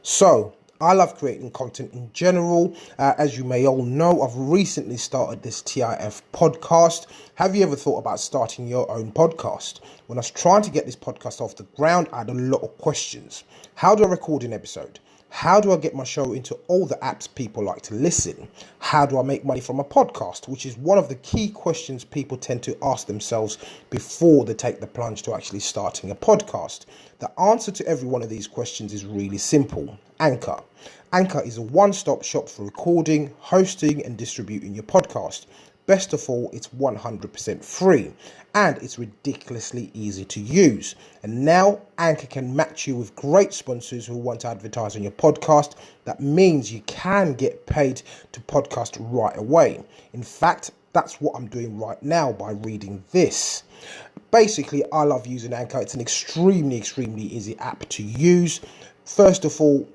So, I love creating content in general. As you may all know, I've recently started this TIF podcast. Have you ever thought about starting your own podcast? When I was trying to get this podcast off the ground, I had a lot of questions. How do I record an episode? How do I get my show into all the apps people like to listen? How do I make money from a podcast? Which is one of the key questions people tend to ask themselves before they take the plunge to actually starting a podcast. The answer to every one of these questions is really simple. Anchor. Anchor is a one-stop shop for recording, hosting, and distributing your podcast. Best of all, it's 100% free and it's ridiculously easy to use. And now Anchor can match you with great sponsors who want to advertise on your podcast. That means you can get paid to podcast right away. In fact, that's what I'm doing right now by reading this. Basically, I love using Anchor. It's an extremely easy app to use. First of all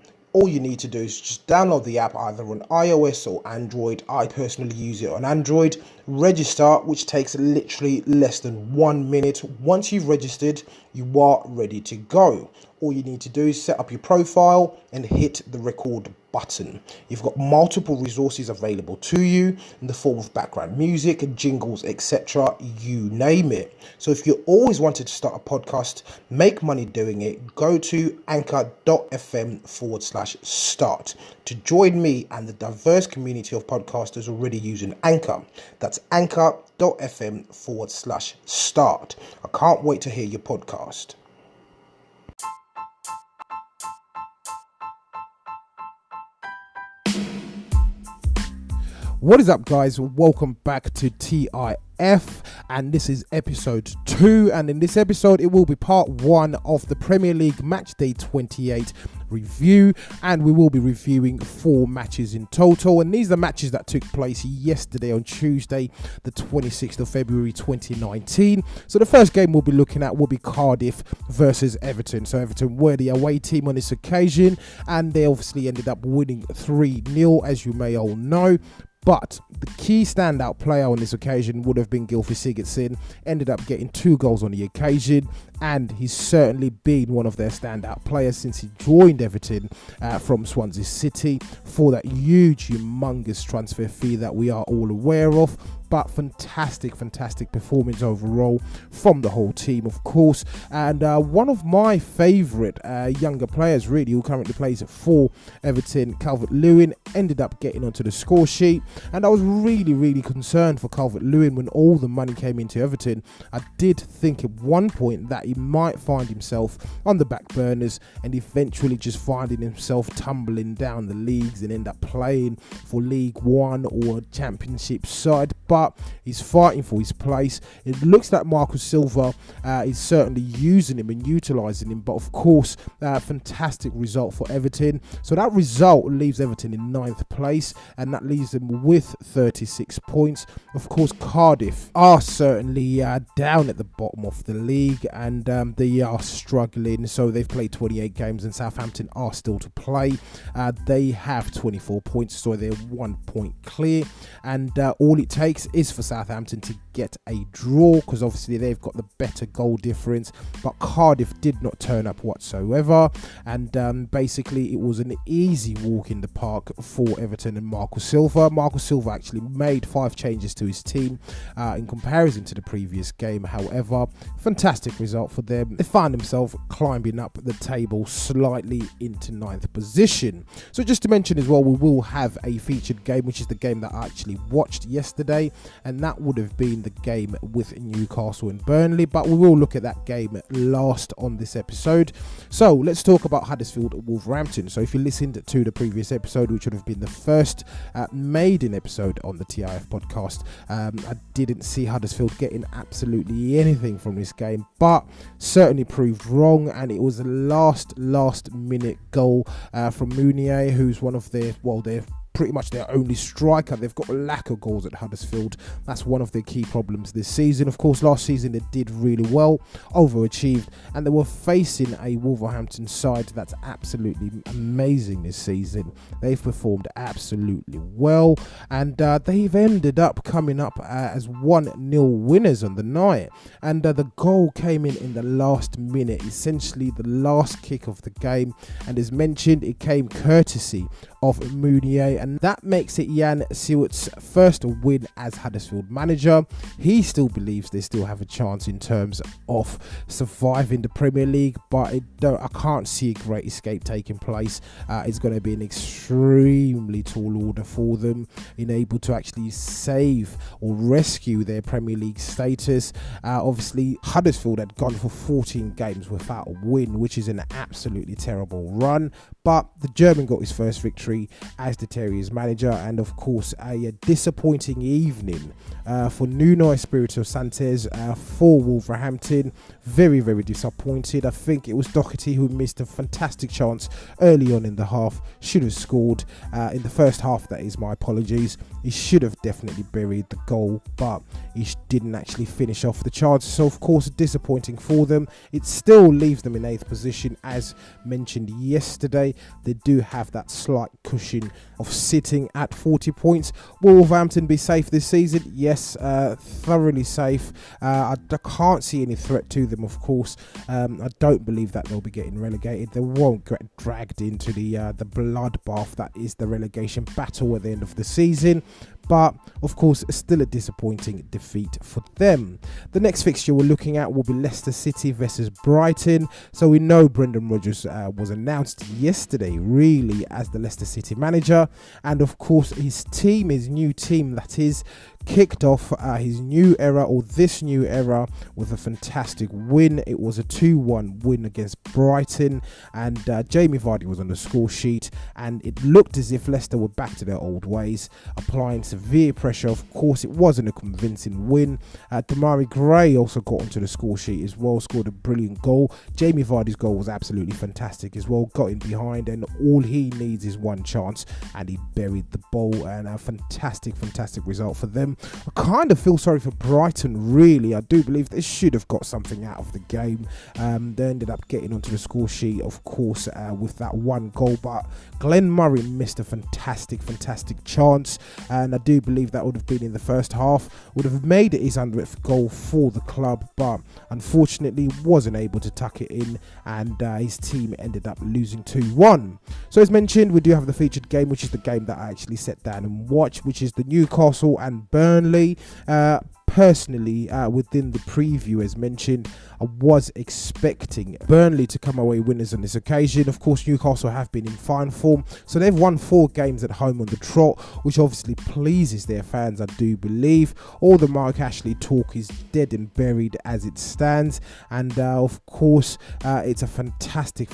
you need to do is just download the app either on iOS or Android. I personally use it on Android. Register, which takes literally less than 1 minute. Once you've registered, you are ready to go. All you need to do is set up your profile and hit the record button. You've got multiple resources available to you in the form of background music, jingles, etc. You name it. So if you always wanted to start a podcast, make money doing it, go to anchor.fm/start to join me and the diverse community of podcasters already using Anchor. That's anchor.fm/start. I can't wait to hear your podcast. What is up, guys? Welcome back to TIF, and this is episode 2, and in this episode it will be part 1 of the Premier League Match Day 28 review, and we will be reviewing 4 matches in total, and these are matches that took place yesterday on Tuesday the 26th of February 2019. So the first game we'll be looking at will be Cardiff versus Everton. So Everton were the away team on this occasion, and they obviously ended up winning 3-0, as you may all know. But the key standout player on this occasion would have been Gylfi Sigurdsson. Ended up getting 2 goals on the occasion, and he's certainly been one of their standout players since he joined Everton from Swansea City for that humongous transfer fee that we are all aware of. But fantastic performance overall from the whole team, of course. And one of my favourite younger players, really, who currently plays for Everton, Calvert-Lewin, ended up getting onto the score sheet. And I was really concerned for Calvert-Lewin when all the money came into Everton. I did think at one point that he might find himself on the back burners and eventually just finding himself tumbling down the leagues and end up playing for League One or Championship side. But he's fighting for his place. It looks like Marcus Silva is certainly using him and utilising him, but of course fantastic result for Everton. So that result leaves Everton in 9th place, and that leaves them with 36 points. Of course, Cardiff are certainly down at the bottom of the league, and they are struggling. So they've played 28 games and Southampton are still to play. They have 24 points, so they're 1 point clear, and all it takes is for Southampton to get a draw, because obviously they've got the better goal difference. But Cardiff did not turn up whatsoever, and basically it was an easy walk in the park for Everton and Marcus Silva. Marcus Silva actually made 5 changes to his team in comparison to the previous game. However, fantastic result for them. They find themselves climbing up the table slightly into 9th position. So just to mention as well, we will have a featured game, which is the game that I actually watched yesterday, and that would have been the game with Newcastle and Burnley, but we will look at that game last on this episode. So let's talk about Huddersfield Wolverhampton. So if you listened to the previous episode, which would have been the first maiden episode on the TIF podcast, I didn't see Huddersfield getting absolutely anything from this game, but certainly proved wrong, and it was a last minute goal from Mounier, who's one of their pretty much their only striker. They've got a lack of goals at Huddersfield. That's one of their key problems this season. Of course, last season they did really well, overachieved, and they were facing a Wolverhampton side that's absolutely amazing this season. They've performed absolutely well, and they've ended up coming up as 1-0 winners on the night. And the goal came in the last minute, essentially the last kick of the game, and as mentioned, it came courtesy of Mounier, and that makes it Jan Siewert's first win as Huddersfield manager. He still believes they still have a chance in terms of surviving the Premier League, but I can't see a great escape taking place. It's going to be an extremely tall order for them, being able to actually save or rescue their Premier League status. Obviously, Huddersfield had gone for 14 games without a win, which is an absolutely terrible run, but the German got his first victory as the Terriers manager, and of course a disappointing evening for Nuno Espirito Santos for Wolverhampton. Very, very disappointed. I think it was Doherty who missed a fantastic chance early on in the half. Should have scored in the first half, that is, my apologies. He should have definitely buried the goal, but he didn't actually finish off the chance. So of course, disappointing for them. It still leaves them in 8th position. As mentioned yesterday, they do have that slight cushion of sitting at 40 points. Will Wolverhampton be safe this season? Yes, thoroughly safe. I can't see any threat to them, of course. I don't believe that they'll be getting relegated. They won't get dragged into the bloodbath that is the relegation battle at the end of the season. But of course, still a disappointing defeat for them. The next fixture we're looking at will be Leicester City versus Brighton. So we know Brendan Rodgers was announced yesterday really as the Leicester City manager, and of course his new team that is, kicked off his new era, or this new era, with a fantastic win. It was a 2-1 win against Brighton, and Jamie Vardy was on the score sheet, and it looked as if Leicester were back to their old ways, applying severe pressure. Of course, it wasn't a convincing win. Damari Gray also got onto the score sheet as well, scored a brilliant goal. Jamie Vardy's goal was absolutely fantastic as well, got in behind, and all he needs is one chance, and he buried the ball, and a fantastic result for them. I kind of feel sorry for Brighton, really. I do believe they should have got something out of the game. They ended up getting onto the score sheet, of course, with that one goal, but Glenn Murray missed a fantastic chance, and I do believe that would have been in the first half, would have made it his 100th goal for the club, but unfortunately wasn't able to tuck it in, and his team ended up losing 2-1. So as mentioned, we do have the featured game, which is the game that I actually sat down and watched, which is the Newcastle and Burnley. Personally, within the preview, as mentioned, I was expecting Burnley to come away winners on this occasion. Of course, Newcastle have been in fine form, so they've won 4 games at home on the trot, which obviously pleases their fans, I do believe. All the Mark Ashley talk is dead and buried as it stands, and of course, it's a fantastic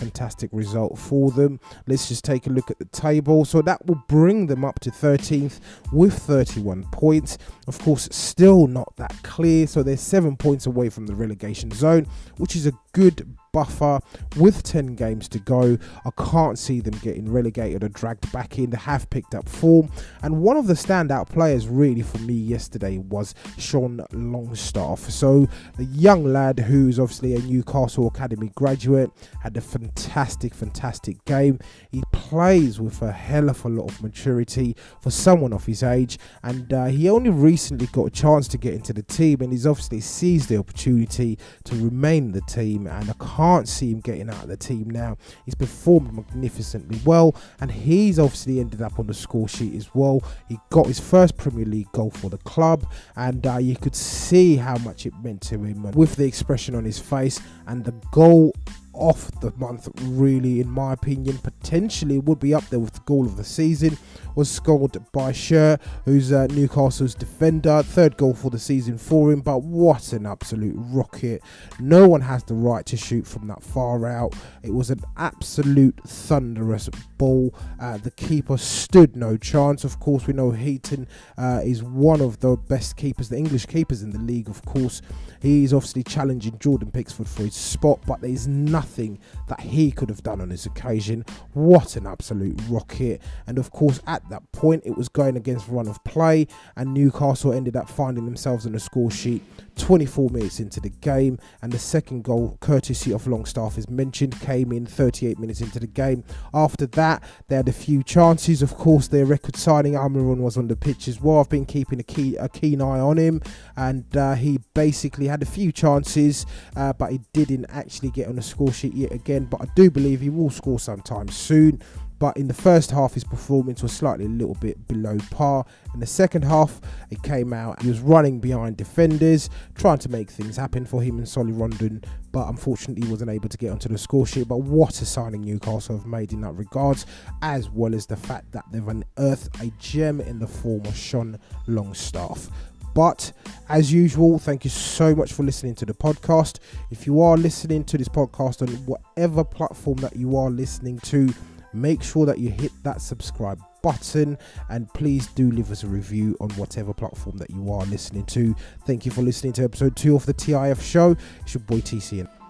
result for them. Let's just take a look at the table. So that will bring them up to 13th with 31 points. Of course, still not that clear, so they're 7 points away from the relegation zone, which is a good buffer. With 10 games to go, I can't see them getting relegated or dragged back in. They have picked up form, and one of the standout players really for me yesterday was Sean Longstaff. So the young lad, who's obviously a Newcastle Academy graduate, had a fantastic game. He plays with a hell of a lot of maturity for someone of his age, and he only recently got a chance to get into the team, and he's obviously seized the opportunity to remain in the team, and I can't see him getting out of the team now. He's performed magnificently well, and he's obviously ended up on the score sheet as well. He got his first Premier League goal for the club, and you could see how much it meant to him with the expression on his face, and the goal of the month, really, in my opinion, potentially would be up there with the goal of the season, was scored by Scher, who's Newcastle's defender. 3rd goal for the season for him, but what an absolute rocket. No one has the right to shoot from that far out. It was an absolute thunderous ball. The keeper stood no chance. Of course, we know Heaton is one of the best keepers, the English keepers in the league. Of course, he's obviously challenging Jordan Pickford for his spot, but there's nothing nothing that he could have done on this occasion. What an absolute rocket. And of course, at that point, it was going against run of play, and Newcastle ended up finding themselves on the score sheet 24 minutes into the game. And the second goal, courtesy of Longstaff, as mentioned, came in 38 minutes into the game. After that, they had a few chances. Of course, their record signing Almiron was on the pitch as well. I've been keeping a keen eye on him, and he basically had a few chances, but he didn't actually get on the score sheet yet again. But I do believe he will score sometime soon. But in the first half, his performance was slightly a little bit below par. In the second half, it came out, he was running behind defenders, trying to make things happen for him and Solly Rondon, but unfortunately wasn't able to get onto the score sheet. But what a signing Newcastle have made in that regards, as well as the fact that they've unearthed a gem in the form of Sean Longstaff. But as usual, thank you so much for listening to the podcast. If you are listening to this podcast on whatever platform that you are listening to, make sure that you hit that subscribe button, and please do leave us a review on whatever platform that you are listening to. Thank you for listening to episode 2 of the TIF show. It's your boy TCN.